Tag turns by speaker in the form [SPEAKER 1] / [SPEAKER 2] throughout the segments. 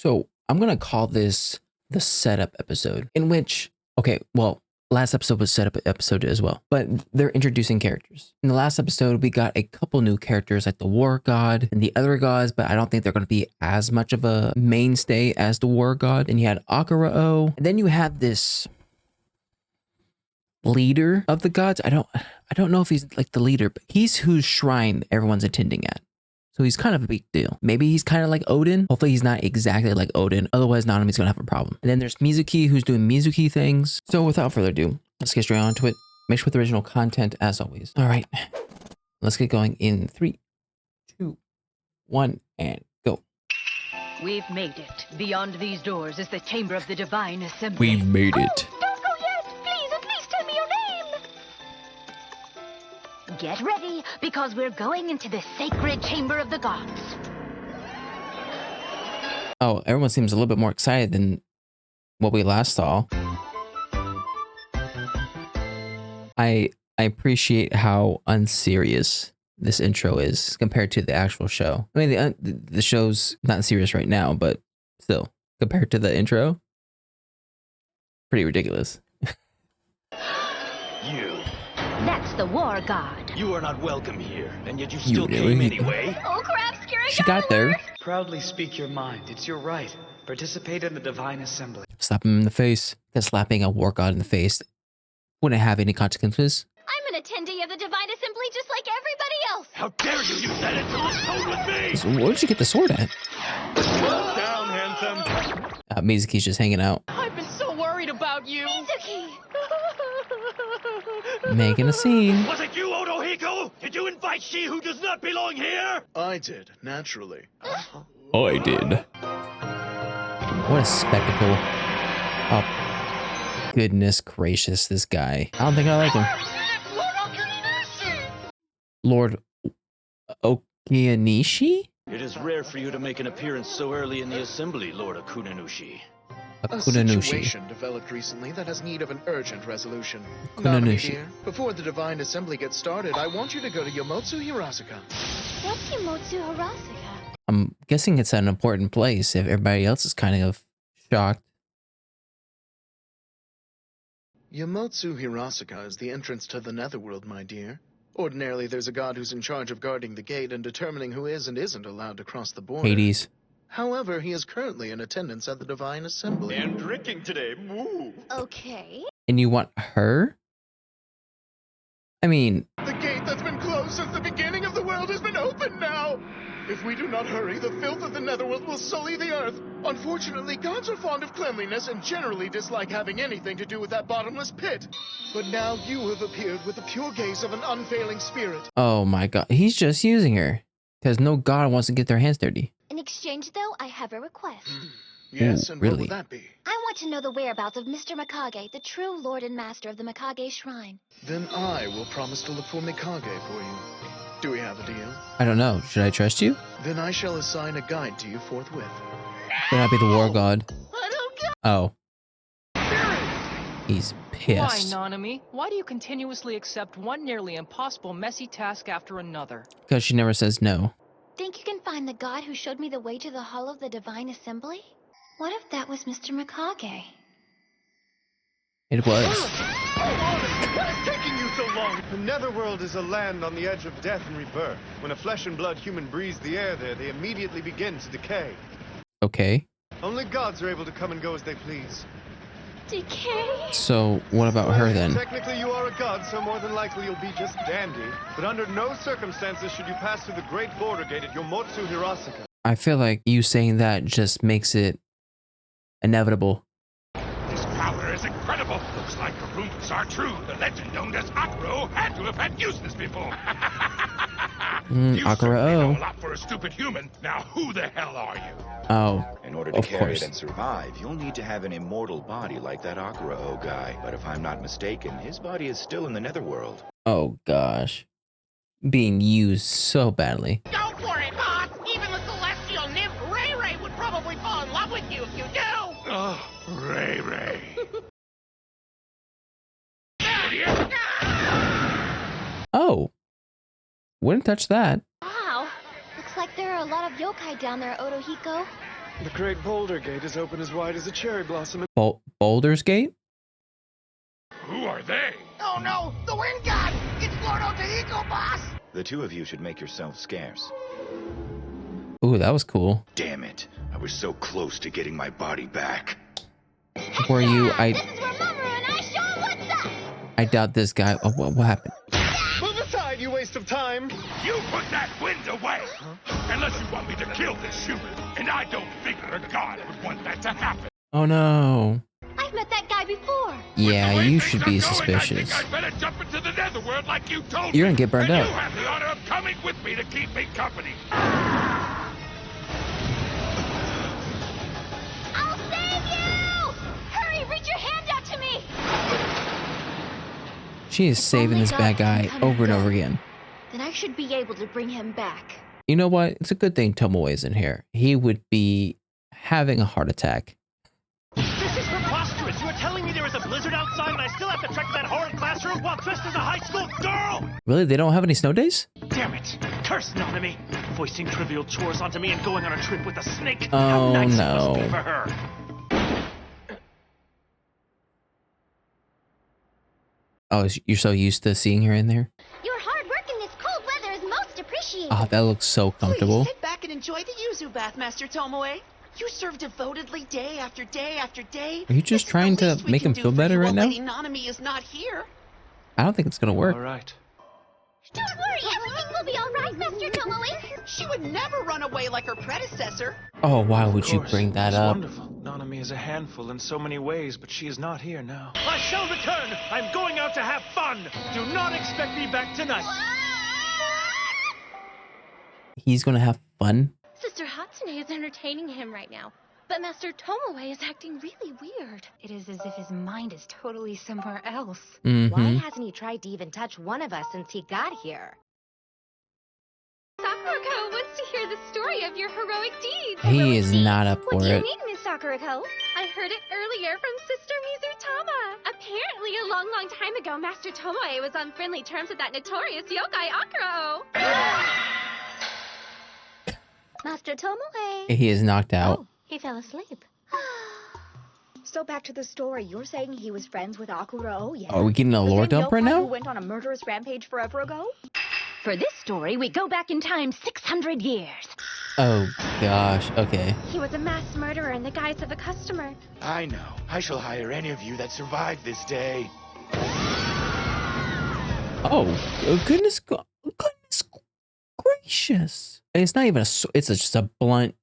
[SPEAKER 1] So I'm going to call this the setup episode, in which, okay, well, last episode was setup episode as well, but they're introducing characters. In the last episode, we got a couple new characters like the War God and the other gods, but I don't think they're going to be as much of a mainstay as the War God. And you had Akira-O, and then you had this leader of the gods. I don't know if he's like the leader, but he's whose shrine everyone's attending at. So he's kind of a big deal. Maybe he's kind of like Odin. Hopefully he's not exactly like Odin. Otherwise, Nanami's going to have a problem. And then there's Mizuki, who's doing Mizuki things. So without further ado, let's get straight on to it. Make sure with original content as always. All right, let's get going in 3, 2, 1, and go.
[SPEAKER 2] We've made it. Beyond these doors is the chamber of the divine assembly.
[SPEAKER 1] We've made it.
[SPEAKER 2] Don't go yet. Please, at least tell me your name. Get ready, because we're going into the sacred chamber of the gods.
[SPEAKER 1] Oh, everyone seems a little bit more excited than what we last saw. I appreciate how unserious this intro is compared to the actual show. I mean, the show's not serious right now, but still, compared to the intro, pretty ridiculous.
[SPEAKER 3] You.
[SPEAKER 2] That's the war god.
[SPEAKER 3] You are not welcome here, and yet you still
[SPEAKER 1] really?
[SPEAKER 3] came anyway.
[SPEAKER 2] Oh crap, scary.
[SPEAKER 1] She got there.
[SPEAKER 4] Proudly speak your mind. It's your right. Participate in the divine assembly.
[SPEAKER 1] Slap him in the face. Because slapping a war god in the face wouldn't have any consequences.
[SPEAKER 2] I'm an attendee of the divine assembly just like everybody else.
[SPEAKER 3] How dare you use that insolent tone with me!
[SPEAKER 1] So where'd you get the sword at?
[SPEAKER 3] Well down, handsome.
[SPEAKER 1] Mizuki's just hanging out.
[SPEAKER 5] I've been so worried about you.
[SPEAKER 2] Mizuki.
[SPEAKER 1] Making a scene.
[SPEAKER 3] Was it you, Otohiko? Did you invite she who does not belong here?
[SPEAKER 6] I did, naturally.
[SPEAKER 1] I did. What a spectacle. Oh, goodness gracious, this guy. I don't think I like him. Lord Okianishi?
[SPEAKER 3] It is rare for you to make an appearance so early in the assembly, Lord Akunanushi.
[SPEAKER 6] A
[SPEAKER 1] Akunanushi.
[SPEAKER 6] situation developed recently that has need of an urgent resolution.
[SPEAKER 1] Akunanushi.
[SPEAKER 6] Nanami, dear, before the divine assembly gets started, I want you to go to Yomotsu Hirasuka.
[SPEAKER 2] What's Yomotsu Hirasuka?
[SPEAKER 1] I'm guessing it's an important place if everybody else is kind of shocked.
[SPEAKER 6] Yomotsu Hirasuka is the entrance to the Netherworld, my dear. Ordinarily, there's a god who's in charge of guarding the gate and determining who is and isn't allowed to cross the border.
[SPEAKER 1] Hades.
[SPEAKER 6] However, he is currently in attendance at the divine assembly.
[SPEAKER 3] And drinking today, moo.
[SPEAKER 2] Okay.
[SPEAKER 1] And you want her? I mean,
[SPEAKER 6] The gate that's been closed since the beginning of the world has been opened now! If we do not hurry, the filth of the Netherworld will sully the earth. Unfortunately, gods are fond of cleanliness and generally dislike having anything to do with that bottomless pit. But now you have appeared with the pure gaze of an unfailing spirit.
[SPEAKER 1] oh my god. He's just using her. Because no god wants to get their hands dirty.
[SPEAKER 2] In exchange, though, I have a request.
[SPEAKER 6] Yes,
[SPEAKER 1] Ooh,
[SPEAKER 6] and
[SPEAKER 1] really?
[SPEAKER 6] what would that be?
[SPEAKER 2] I want to know the whereabouts of Mr. Mikage, the true lord and master of the Mikage Shrine.
[SPEAKER 6] Then I will promise to look for Mikage for you. Do we have a deal?
[SPEAKER 1] I don't know. Should I trust you?
[SPEAKER 6] Then I shall assign a guide to you forthwith.
[SPEAKER 1] Should I be the war god?
[SPEAKER 2] I don't get
[SPEAKER 1] Oh. He's
[SPEAKER 5] Why,
[SPEAKER 1] pissed.
[SPEAKER 5] Nanami? Why do you continuously accept one nearly impossible messy task after another?
[SPEAKER 1] Because she never says no.
[SPEAKER 2] Think you can find the god who showed me the way to the hall of the divine assembly? What if that was Mr. Mikage?
[SPEAKER 1] It was.
[SPEAKER 7] What is taking you so long? The Netherworld is a land on the edge of death and rebirth. When a flesh and blood human breathes the air there, they immediately begin to decay.
[SPEAKER 1] Okay.
[SPEAKER 7] Only gods are able to come and go as they please.
[SPEAKER 2] Decay?
[SPEAKER 1] So what about her then?
[SPEAKER 7] Technically, you are a god, so more than likely you'll be just dandy. But under no circumstances should you pass through the Great Border Gate at Yomotsu Hirasuka.
[SPEAKER 1] I feel like you saying that just makes it inevitable.
[SPEAKER 8] This power is incredible. Looks like the rumors are true. The legend known as Akira had to have had useless before. You
[SPEAKER 1] Akira-O.
[SPEAKER 8] certainly know a lot for a stupid human. Now, who the hell are you?
[SPEAKER 1] Oh,
[SPEAKER 9] In order to
[SPEAKER 1] of
[SPEAKER 9] carry
[SPEAKER 1] course.
[SPEAKER 9] it and survive, you'll need to have an immortal body like that Akira-O guy. But if I'm not mistaken, his body is still in the Netherworld.
[SPEAKER 1] Oh gosh. Being used so badly.
[SPEAKER 5] Go for it, boss! Even the celestial nymph Ray Ray would probably fall in love with you if you do!
[SPEAKER 8] Oh, Ray Ray.
[SPEAKER 1] Oh. Wouldn't touch that.
[SPEAKER 2] Wow. Looks like there are a lot of yokai down there, Otohiko.
[SPEAKER 7] The great Boulder Gate is open as wide as a cherry blossom.
[SPEAKER 1] Boulder's Gate?
[SPEAKER 8] Who are they?
[SPEAKER 5] Oh no, the wind god! It's Lord Otahiko, boss!
[SPEAKER 9] The two of you should make yourselves scarce.
[SPEAKER 1] Ooh, that was cool.
[SPEAKER 9] Damn it. I was so close to getting my body back.
[SPEAKER 1] Were you?
[SPEAKER 2] This is where Mamoru and I show what's up!
[SPEAKER 1] I doubt this guy. Oh, what happened?
[SPEAKER 7] Move aside, you waste of time!
[SPEAKER 8] You put that wind away! Unless you want me to kill this human. And I don't figure a god would want that to happen.
[SPEAKER 1] Oh no.
[SPEAKER 2] I've met that guy before.
[SPEAKER 1] Yeah,
[SPEAKER 8] The way
[SPEAKER 1] you
[SPEAKER 8] things
[SPEAKER 1] should
[SPEAKER 8] are
[SPEAKER 1] be
[SPEAKER 8] going,
[SPEAKER 1] suspicious.
[SPEAKER 8] I think I'd better jump into the Netherworld like you told
[SPEAKER 1] You're
[SPEAKER 8] me.
[SPEAKER 1] gonna get burned
[SPEAKER 8] and
[SPEAKER 1] out.
[SPEAKER 8] You have the honor of coming with me to keep me company.
[SPEAKER 2] I'll save you! Hurry, reach your hand out to me!
[SPEAKER 1] She is saving
[SPEAKER 2] Only
[SPEAKER 1] this
[SPEAKER 2] God
[SPEAKER 1] bad guy
[SPEAKER 2] can come
[SPEAKER 1] over and
[SPEAKER 2] and
[SPEAKER 1] over
[SPEAKER 2] go.
[SPEAKER 1] again.
[SPEAKER 2] Then I should be able to bring him back.
[SPEAKER 1] You know what? It's a good thing Tomoe isn't here. He would be having a heart attack.
[SPEAKER 10] This is preposterous! You are telling me there is a blizzard outside and I still have to trek to that horrid classroom while dressed as a high school girl!
[SPEAKER 1] Really? They don't have any snow days?
[SPEAKER 10] Damn it! Curse Nanami! Foisting trivial chores onto me and going on a trip with a snake!
[SPEAKER 1] Oh,
[SPEAKER 10] How nice
[SPEAKER 1] no.
[SPEAKER 10] it must be for her!
[SPEAKER 1] Oh, you're so used to seeing her in there?
[SPEAKER 2] Your hard work in this cold weather is most appreciated.
[SPEAKER 1] Oh, that looks so comfortable.
[SPEAKER 11] Please sit back and enjoy the yuzu bath, Master Tomoe. You serve devotedly day after day after day.
[SPEAKER 1] Are you just trying to make him feel better right now?
[SPEAKER 11] Lady Nanami is not here.
[SPEAKER 1] I don't think it's gonna work.
[SPEAKER 6] All right.
[SPEAKER 2] Don't worry, everything will be all right, Master Tomoe.
[SPEAKER 11] She would never run away like her predecessor.
[SPEAKER 1] Oh, why would
[SPEAKER 6] Of
[SPEAKER 1] you
[SPEAKER 6] course,
[SPEAKER 1] bring that
[SPEAKER 6] it's
[SPEAKER 1] up?
[SPEAKER 6] Wonderful. Nanami is a handful in so many ways, but she is not here now.
[SPEAKER 10] I shall return! I'm going out to have fun! Do not expect me back tonight!
[SPEAKER 1] He's gonna have fun?
[SPEAKER 12] Sister Hatsune is entertaining him right now, but Master Tomoe is acting really weird.
[SPEAKER 13] It is as if his mind is totally somewhere else.
[SPEAKER 1] Mm-hmm.
[SPEAKER 13] Why hasn't he tried to even touch one of us since he got here?
[SPEAKER 12] Sakurako wants to hear the story of your heroic deeds.
[SPEAKER 1] He is not up
[SPEAKER 12] What
[SPEAKER 1] for
[SPEAKER 12] do you
[SPEAKER 1] it.
[SPEAKER 12] mean, Miss Sakurako? I heard it earlier from Sister Mizutama. Apparently, a long, long time ago, Master Tomoe was on friendly terms with that notorious yokai Akuro.
[SPEAKER 2] Master Tomoe.
[SPEAKER 1] He is knocked out.
[SPEAKER 2] Oh, he fell asleep.
[SPEAKER 13] So back to the story. You're saying he was friends with Akuro, yeah?
[SPEAKER 1] Are we getting a
[SPEAKER 13] The
[SPEAKER 1] lore
[SPEAKER 13] same
[SPEAKER 1] dump right
[SPEAKER 13] yokai
[SPEAKER 1] now?
[SPEAKER 13] who went on a murderous rampage forever ago?
[SPEAKER 14] For this story, we go back in time 600 years.
[SPEAKER 1] Oh, gosh. Okay.
[SPEAKER 12] He was a mass murderer in the guise of a customer.
[SPEAKER 9] I know. I shall hire any of you that survive this day.
[SPEAKER 1] Oh, goodness gracious. It's not even it's just a blunt,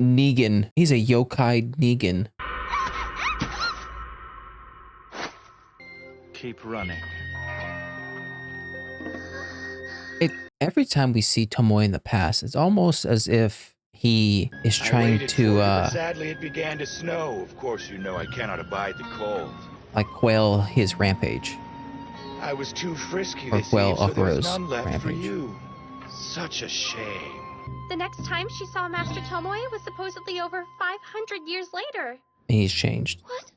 [SPEAKER 1] Negan. He's a yokai Negan.
[SPEAKER 6] Keep running.
[SPEAKER 1] Every time we see Tomoe in the past, it's almost as if he is
[SPEAKER 9] I
[SPEAKER 1] trying
[SPEAKER 9] waited
[SPEAKER 1] to,
[SPEAKER 9] for it, but sadly it began to snow. Of course, you know I cannot abide the cold.
[SPEAKER 1] like, quail his rampage.
[SPEAKER 9] I was too frisky
[SPEAKER 1] Or
[SPEAKER 9] this
[SPEAKER 1] quell
[SPEAKER 9] eve, so there's
[SPEAKER 1] Okuro's
[SPEAKER 9] none left for
[SPEAKER 1] rampage.
[SPEAKER 9] you. Such a shame.
[SPEAKER 12] The next time she saw Master Tomoe was supposedly over 500 years later.
[SPEAKER 1] He's changed.
[SPEAKER 12] What?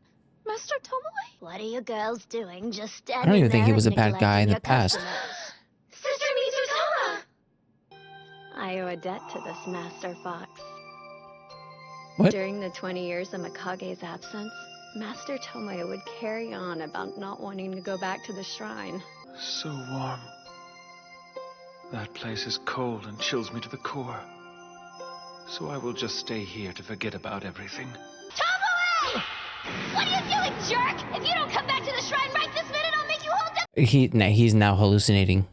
[SPEAKER 12] Master Tomoe?
[SPEAKER 2] What are you girls doing? Just
[SPEAKER 1] I
[SPEAKER 2] standing
[SPEAKER 1] don't even think he
[SPEAKER 2] there
[SPEAKER 1] was a
[SPEAKER 2] and
[SPEAKER 1] bad guy in the
[SPEAKER 2] neglecting your
[SPEAKER 1] past.
[SPEAKER 2] customers?
[SPEAKER 12] Sister Mizutama!
[SPEAKER 15] I owe a debt to this Master Fox.
[SPEAKER 1] What?
[SPEAKER 15] During the 20 years of Mikage's absence, Master Tomoe would carry on about not wanting to go back to the shrine.
[SPEAKER 6] So warm. That place is cold and chills me to the core. So I will just stay here to forget about everything.
[SPEAKER 2] Tomoe! What are you doing, jerk? If you don't come back to the shrine right this minute, I'll make you hold the—
[SPEAKER 1] He's now hallucinating.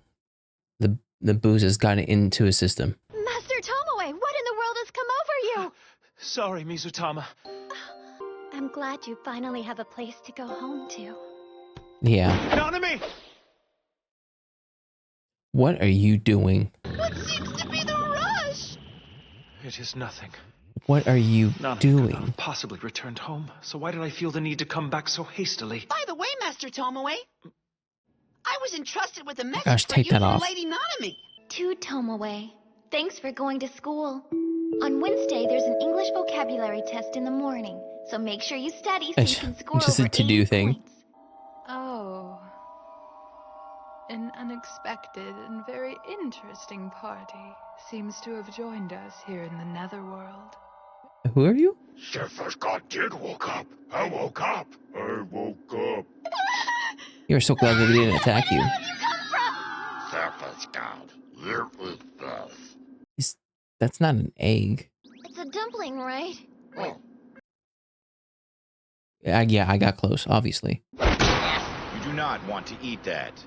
[SPEAKER 1] The booze has gotten into his system.
[SPEAKER 2] Master Tomoe, what in the world has come over you?
[SPEAKER 6] Sorry, Mizutama.
[SPEAKER 12] I'm glad you finally have a place to go home to.
[SPEAKER 1] Yeah.
[SPEAKER 10] Nanami!
[SPEAKER 1] What are you doing?
[SPEAKER 11] What seems to be the rush?
[SPEAKER 6] It is nothing.
[SPEAKER 1] What are you
[SPEAKER 6] Nanami could not
[SPEAKER 1] doing?
[SPEAKER 6] have possibly returned home, so why did I feel the need to come back so hastily?
[SPEAKER 11] By the way, Master Tomoe, I was entrusted with a message
[SPEAKER 1] Gosh,
[SPEAKER 11] for
[SPEAKER 1] take
[SPEAKER 11] you
[SPEAKER 1] that
[SPEAKER 11] from
[SPEAKER 1] off.
[SPEAKER 11] Lady Nanami.
[SPEAKER 2] To Tomoe, thanks for going to school. On Wednesday, there's an English vocabulary test in the morning, so make sure you study so you can score
[SPEAKER 1] Just
[SPEAKER 2] over
[SPEAKER 1] a to-do
[SPEAKER 2] 80
[SPEAKER 1] thing.
[SPEAKER 2] points.
[SPEAKER 16] Oh. An unexpected and very interesting party seems to have joined us here in the Netherworld.
[SPEAKER 1] Who are you?
[SPEAKER 8] Surface God did woke up. I woke up. I woke up.
[SPEAKER 1] You're so glad that they didn't attack you.
[SPEAKER 8] Surface God, here is this.
[SPEAKER 1] That's not an egg.
[SPEAKER 2] It's a dumpling, right?
[SPEAKER 8] Oh.
[SPEAKER 1] Yeah, I got close, obviously.
[SPEAKER 9] You do not want to eat that.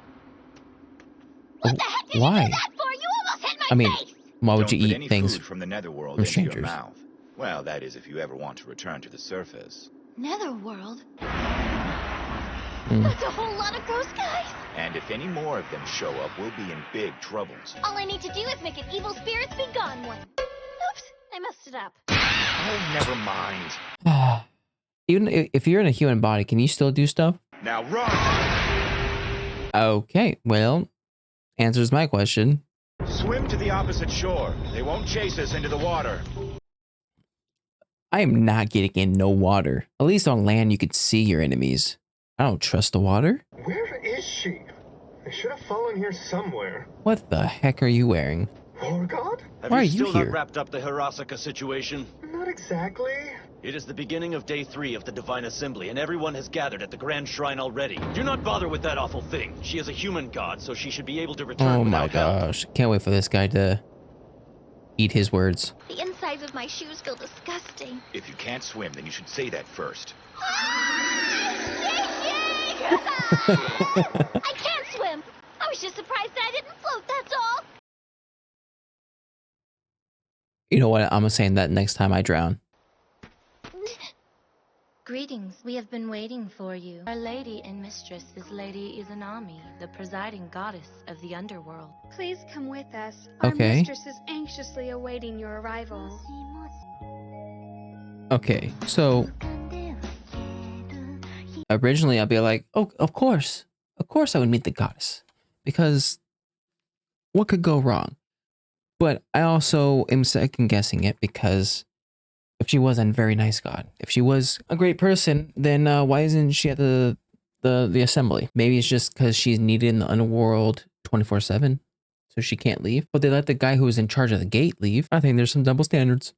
[SPEAKER 2] What the heck did
[SPEAKER 1] Why?
[SPEAKER 2] you do that for? You almost hit my
[SPEAKER 1] I mean,
[SPEAKER 2] face!
[SPEAKER 1] why would
[SPEAKER 9] Don't
[SPEAKER 1] you
[SPEAKER 9] put
[SPEAKER 1] eat
[SPEAKER 9] any
[SPEAKER 1] things
[SPEAKER 9] food from the Netherworld
[SPEAKER 1] from
[SPEAKER 9] into your
[SPEAKER 1] strangers?
[SPEAKER 9] mouth. Well, that is if you ever want to return to the surface.
[SPEAKER 2] Netherworld?
[SPEAKER 1] Mm.
[SPEAKER 2] That's a whole lot of gross guys!
[SPEAKER 9] And if any more of them show up, we'll be in big troubles.
[SPEAKER 2] All I need to do is make an evil spirits be gone one. Oops, I messed it up.
[SPEAKER 9] Oh, never mind.
[SPEAKER 1] Even if you're in a human body, can you still do stuff?
[SPEAKER 9] Now run!
[SPEAKER 1] Okay, well, answers my question.
[SPEAKER 9] Swim to the opposite shore. They won't chase us into the water.
[SPEAKER 1] I am not getting in no water. At least on land, you could see your enemies. I don't trust the water.
[SPEAKER 7] Where is she? I should have fallen here somewhere.
[SPEAKER 1] What the heck are you wearing?
[SPEAKER 7] War God?
[SPEAKER 3] Have
[SPEAKER 1] Why are
[SPEAKER 3] you
[SPEAKER 1] you
[SPEAKER 3] still
[SPEAKER 1] here?
[SPEAKER 3] not wrapped up the Hirasaka situation?
[SPEAKER 7] Not exactly.
[SPEAKER 3] It is the beginning of day 3 of the Divine Assembly, and everyone has gathered at the Grand Shrine already. Do not bother with that awful thing. She is a human god, so she should be able to return
[SPEAKER 1] Oh
[SPEAKER 3] without
[SPEAKER 1] my
[SPEAKER 3] help.
[SPEAKER 1] gosh. Can't wait for this guy to eat his words.
[SPEAKER 2] The insides of my shoes feel disgusting.
[SPEAKER 9] If you can't swim, then you should say that first.
[SPEAKER 2] I can't swim! I was just surprised that I didn't float, that's all!
[SPEAKER 1] You know what? I'm saying that next time I drown.
[SPEAKER 17] Greetings. We have been waiting for you. Our lady and mistress is Lady Izanami, the presiding goddess of the Underworld.
[SPEAKER 13] Please come with us. Our
[SPEAKER 1] Okay.
[SPEAKER 13] mistress is anxiously awaiting your arrival.
[SPEAKER 1] Okay, so originally I'd be like, oh, of course I would meet the goddess, because what could go wrong? But I also am second guessing it, because if she was a very nice god, if she was a great person, then why isn't she at the assembly? Maybe it's just because she's needed in the underworld 24/7, so she can't leave. But they let the guy who was in charge of the gate leave. I think there's some double standards.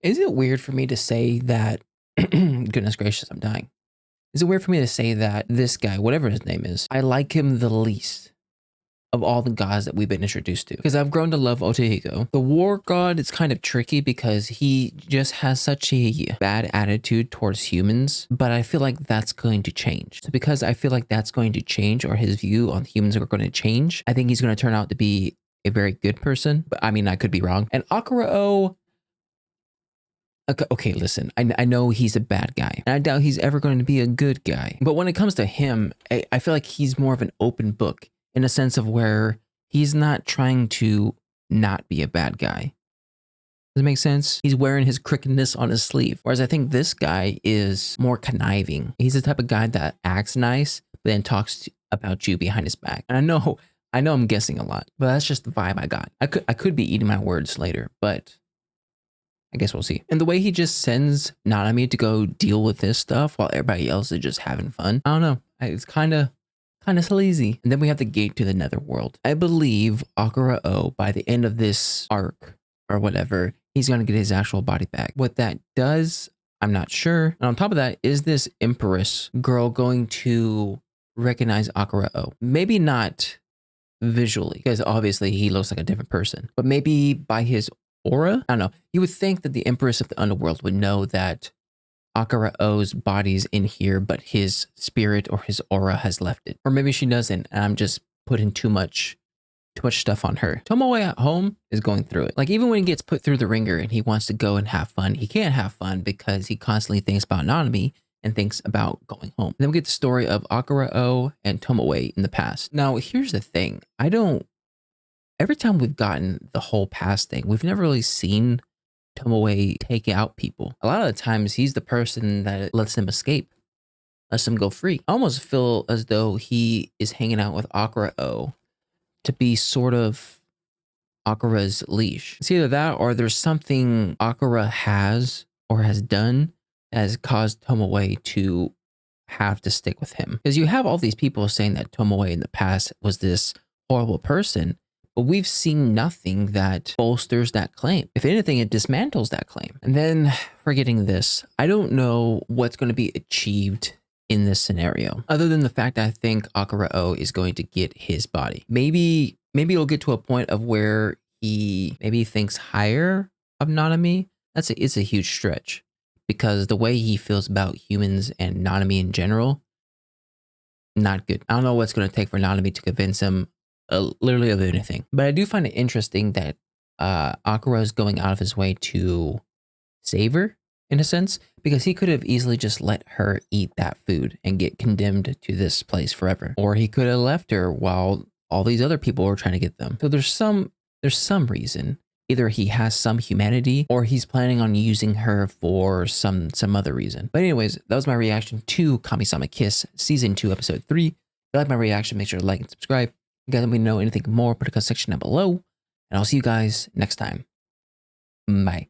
[SPEAKER 1] Is it weird for me to say that? Goodness gracious, I'm dying. Is it weird for me to say that this guy, whatever his name is, I like him the least of all the gods that we've been introduced to? Because I've grown to love Otehiko. The war god is kind of tricky because he just has such a bad attitude towards humans, but I feel like that's going to change. So because I feel like that's going to change, or his view on humans are going to change, I think he's going to turn out to be a very good person. But I mean, I could be wrong. And Akira-O, okay, listen, I know he's a bad guy, and I doubt he's ever going to be a good guy. But when it comes to him, I feel like he's more of an open book, in a sense of where he's not trying to not be a bad guy. Does it make sense? He's wearing his crookedness on his sleeve. Whereas I think this guy is more conniving. He's the type of guy that acts nice, but then talks about you behind his back. And I know I'm guessing a lot, but that's just the vibe I got. I could be eating my words later, but I guess we'll see. And the way he just sends Nanami to go deal with this stuff while everybody else is just having fun, I don't know. It's kind of sleazy. And then we have the gate to the Netherworld. I believe Akira-O, by the end of this arc or whatever, he's going to get his actual body back. What that does, I'm not sure. And on top of that, is this Empress girl going to recognize Akira-O? Maybe not visually, because obviously he looks like a different person, but maybe by his aura? I don't know. You would think that the Empress of the Underworld would know that Akira-O's body's in here, but his spirit or his aura has left it. Or maybe she doesn't, and I'm just putting too much stuff on her. Tomoe at home is going through it. Like, even when he gets put through the ringer and he wants to go and have fun, he can't have fun because he constantly thinks about Nanami and thinks about going home. Then we get the story of Akira-O and Tomoe in the past. Now, here's the thing. Every time we've gotten the whole past thing, we've never really seen Tomoe take out people. A lot of the times, he's the person that lets them escape, lets them go free. I almost feel as though he is hanging out with Akira-O to be sort of Akira's leash. It's either that or there's something Akira has or has done that has caused Tomoe to have to stick with him. Because you have all these people saying that Tomoe in the past was this horrible person, but we've seen nothing that bolsters that claim. If anything, it dismantles that claim. And then forgetting this, I don't know what's going to be achieved in this scenario, other than the fact that I think Akira-o is going to get his body. Maybe it'll get to a point of where he maybe thinks higher of Nanami. It's a huge stretch, because the way he feels about humans and Nanami in general, not good. I don't know what's going to take for Nanami to convince him literally of anything. But I do find it interesting that Akira is going out of his way to save her, in a sense, because he could have easily just let her eat that food and get condemned to this place forever. Or he could have left her while all these other people were trying to get them. So there's some reason. Either he has some humanity, or he's planning on using her for some other reason. But anyways, that was my reaction to Kamisama Kiss Season 2, Episode 3. If you like my reaction, make sure to like and subscribe. If you guys let me know anything more, put a comment section down below. And I'll see you guys next time. Bye.